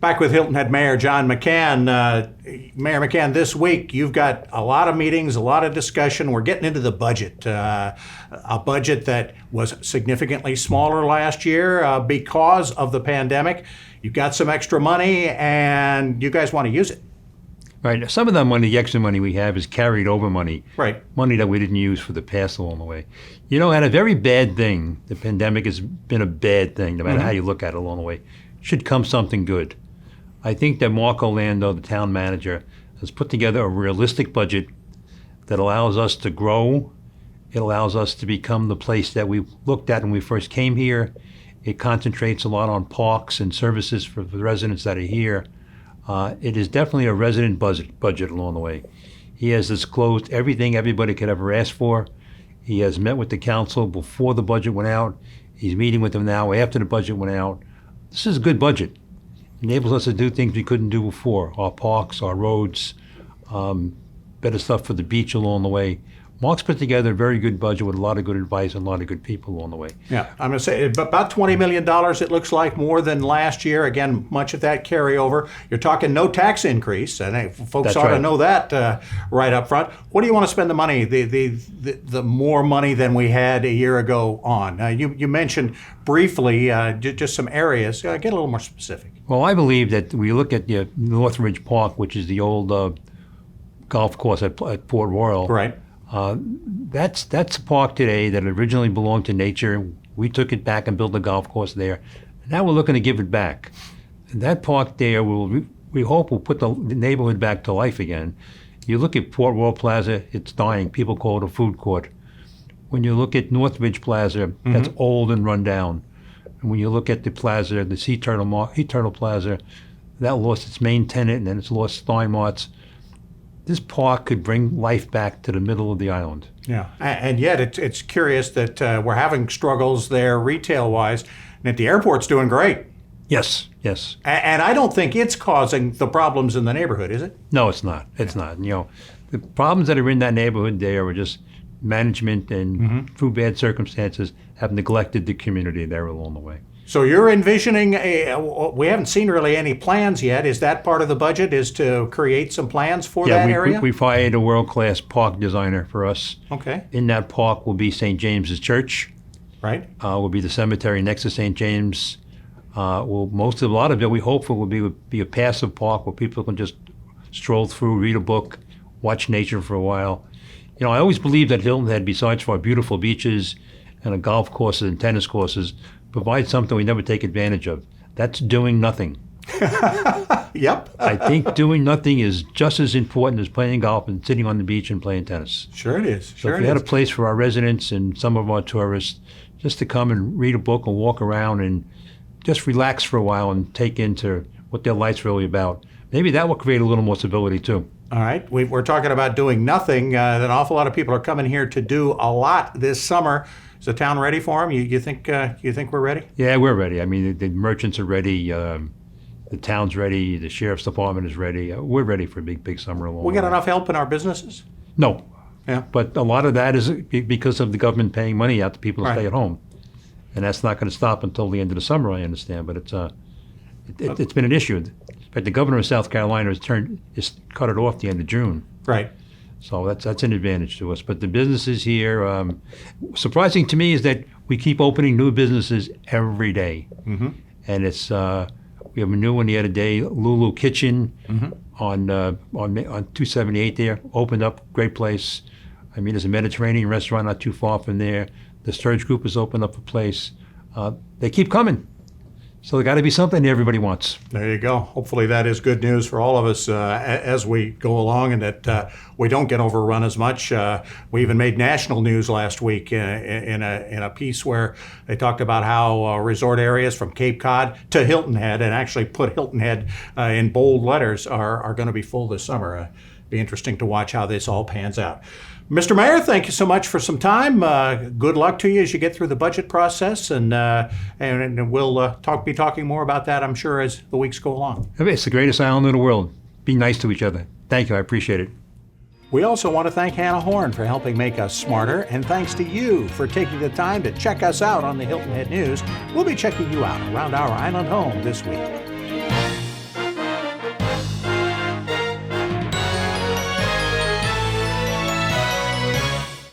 Back with Hilton Head Mayor John McCann. Mayor McCann, this week you've got a lot of meetings, a lot of discussion. We're getting into the budget, a budget that was significantly smaller last year because of the pandemic. You've got some extra money and you guys want to use it. Right. Some of that money, the extra money we have, is carried over money. Right. Money that we didn't use for the past along the way. You know, and a very bad thing, the pandemic has been a bad thing, no matter how you look at it along the way. Should come something good. I think that Mark Orlando, the town manager, has put together a realistic budget that allows us to grow. It allows us to become the place that we looked at when we first came here. It concentrates a lot on parks and services for the residents that are here. It is definitely a resident budget along the way. He has disclosed everything everybody could ever ask for. He has met with the council before the budget went out. He's meeting with them now after the budget went out. This is a good budget. It enables us to do things we couldn't do before. Our parks, our roads, better stuff for the beach along the way. Mark's put together a very good budget with a lot of good advice and a lot of good people along the way. Yeah, I'm going to say about $20 million, it looks like, more than last year. Again, much of that carryover. You're talking no tax increase, and folks That's ought right. to know that right up front. What do you want to spend the money, the more money than we had a year ago on? You mentioned briefly just some areas. Get a little more specific. Well, I believe that we look at the Northridge Park, which is the old golf course at Port Royal. Right. That's a park today that originally belonged to nature. We took it back and built a golf course there. Now we're looking to give it back. And that park there, we hope will put the neighborhood back to life again. You look at Port Royal Plaza, it's dying. People call it a food court. When you look at Northridge Plaza, that's old and run down. And when you look at the plaza, the Sea Turtle Plaza, that lost its main tenant and then it's lost Steinmart's. This park could bring life back to the middle of the island. Yeah, and yet it's curious that we're having struggles there retail-wise, and that the airport's doing great. Yes, yes. And I don't think it's causing the problems in the neighborhood, is it? No, it's not. It's not. You know, the problems that are in that neighborhood there are just management and through bad circumstances have neglected the community there along the way. So you're envisioning we haven't seen really any plans yet. Is that part of the budget, is to create some plans for that area? We fired a world-class park designer for us. Okay. In that park will be St. James's Church. Right. Will be the cemetery next to St. James. A lot of it we hope will be a passive park where people can just stroll through, read a book, watch nature for a while. You know, I always believe that Hilton Head, besides for our beautiful beaches and golf courses and tennis courses, provide something we never take advantage of. That's doing nothing. Yep. I think doing nothing is just as important as playing golf and sitting on the beach and playing tennis. Sure it is. So if we had a place for our residents and some of our tourists just to come and read a book and walk around and just relax for a while and take into what their life's really about, maybe that will create a little more civility too. All right. We're talking about doing nothing. An awful lot of people are coming here to do a lot this summer. Is the town ready for them? You think we're ready? Yeah, we're ready. I mean, the merchants are ready. The town's ready. The sheriff's department is ready. We're ready for a big summer. We got enough help in our businesses? No. Yeah. But a lot of that is because of the government paying money out to people to stay at home, and that's not going to stop until the end of the summer, I understand. But it's been an issue. In fact, the governor of South Carolina has cut it off the end of June. Right. So that's an advantage to us. But the businesses here, surprising to me is that we keep opening new businesses every day. And it's we have a new one the other day, Lulu Kitchen on 278 there, opened up, great place. I mean, there's a Mediterranean restaurant not too far from there. The Sturge Group has opened up a place. They keep coming. So there got to be something everybody wants. There you go. Hopefully that is good news for all of us as we go along, and that we don't get overrun as much. We even made national news last week in a piece where they talked about how resort areas from Cape Cod to Hilton Head, and actually put Hilton Head in bold letters, are going to be full this summer. Be interesting to watch how this all pans out. Mr. Mayor, thank you so much for some time. Good luck to you as you get through the budget process, and we'll be talking more about that, I'm sure, as the weeks go along. It's the greatest island in the world. Be nice to each other. Thank you. I appreciate it. We also want to thank Hannah Horn for helping make us smarter, and thanks to you for taking the time to check us out on the Hilton Head News. We'll be checking you out around our island home this week.